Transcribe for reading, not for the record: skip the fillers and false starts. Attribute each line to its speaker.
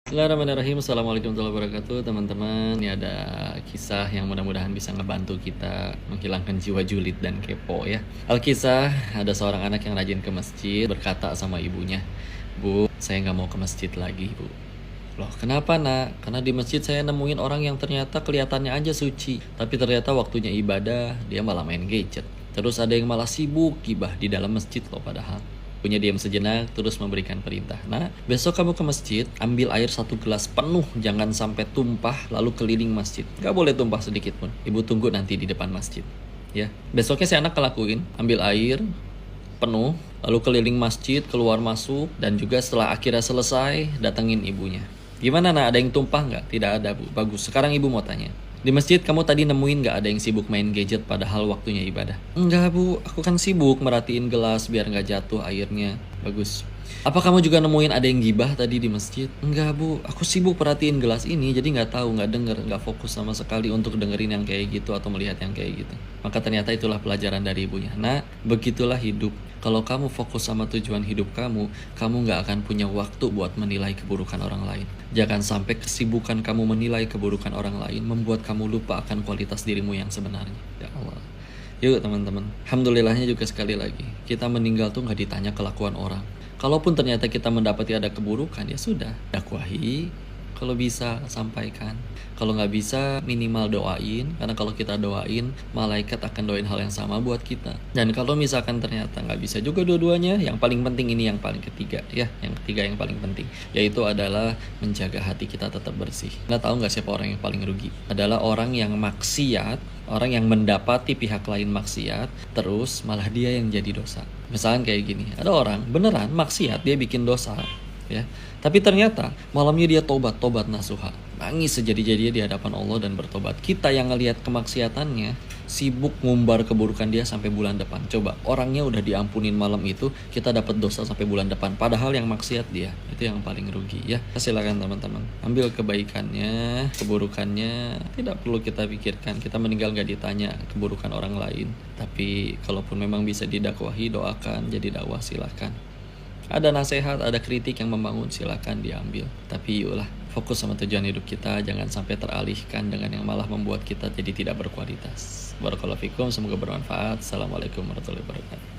Speaker 1: Bismillahirrahmanirrahim. Assalamualaikum warahmatullahi wabarakatuh, teman-teman. Ini ada kisah yang mudah-mudahan bisa ngebantu kita menghilangkan jiwa julid dan kepo ya. Alkisah, ada seorang anak yang rajin ke masjid berkata sama ibunya, "Bu, saya nggak mau ke masjid lagi, Bu." "Loh, kenapa, Nak?" "Karena di masjid saya nemuin orang yang ternyata kelihatannya aja suci, tapi ternyata waktunya ibadah dia malah main gadget. Terus ada yang malah sibuk gibah di dalam masjid loh padahal." Punya diam sejenak, terus memberikan perintah. "Nah, besok kamu ke masjid, ambil air 1 gelas penuh, jangan sampai tumpah, lalu keliling masjid. Gak boleh tumpah sedikit pun. Ibu tunggu nanti di depan masjid." Ya, besoknya si anak ngelakuin, ambil air penuh, lalu keliling masjid, keluar masuk, dan juga setelah akhirnya selesai, datengin ibunya. "Gimana, Nak? Ada yang tumpah nggak?" "Tidak ada, Bu." "Bagus. Sekarang ibu mau tanya. Di masjid kamu tadi nemuin nggak ada yang sibuk main gadget padahal waktunya ibadah?" "Enggak, Bu. Aku kan sibuk merhatiin gelas biar nggak jatuh airnya." "Bagus. Apa kamu juga nemuin ada yang gibah tadi di masjid?" "Enggak, Bu. Aku sibuk perhatiin gelas ini jadi nggak tahu, nggak denger, nggak fokus sama sekali untuk dengerin yang kayak gitu atau melihat yang kayak gitu." Maka ternyata itulah pelajaran dari ibunya. "Nah, begitulah hidup. Kalau kamu fokus sama tujuan hidup kamu nggak akan punya waktu buat menilai keburukan orang lain. Jangan sampai kesibukan kamu menilai keburukan orang lain membuat kamu lupa akan kualitas dirimu yang sebenarnya." Ya Allah. Yuk teman-teman, alhamdulillahnya juga sekali lagi, kita meninggal tuh nggak ditanya kelakuan orang. Kalaupun ternyata kita mendapati ada keburukan, ya sudah, dakwahi. Kalau bisa, sampaikan. Kalau nggak bisa, minimal doain. Karena kalau kita doain, malaikat akan doain hal yang sama buat kita. Dan kalau misalkan ternyata nggak bisa juga dua-duanya, yang paling penting ini yang paling ketiga ya. Yang ketiga yang paling penting, yaitu adalah menjaga hati kita tetap bersih. Nah, tahu nggak siapa orang yang paling rugi? Adalah orang yang maksiat, orang yang mendapati pihak lain maksiat, terus malah dia yang jadi dosa. Misalkan kayak gini, ada orang beneran maksiat, dia bikin dosa, ya. Tapi ternyata malamnya dia tobat nasuha, nangis sejadi-jadinya di hadapan Allah dan bertobat. Kita yang ngelihat kemaksiatannya, sibuk ngumbar keburukan dia sampai bulan depan. Coba, orangnya udah diampunin malam itu, kita dapat dosa sampai bulan depan. Padahal yang maksiat dia, itu yang paling rugi ya. Silakan teman-teman, ambil kebaikannya, keburukannya tidak perlu kita pikirkan. Kita meninggal gak ditanya keburukan orang lain. Tapi kalaupun memang bisa didakwahi, doakan, jadi dakwah silakan. Ada nasihat, ada kritik yang membangun, silakan diambil. Tapi yuklah, fokus sama tujuan hidup kita, jangan sampai teralihkan dengan yang malah membuat kita jadi tidak berkualitas. Barakallahu fikum, semoga bermanfaat. Assalamualaikum warahmatullahi wabarakatuh.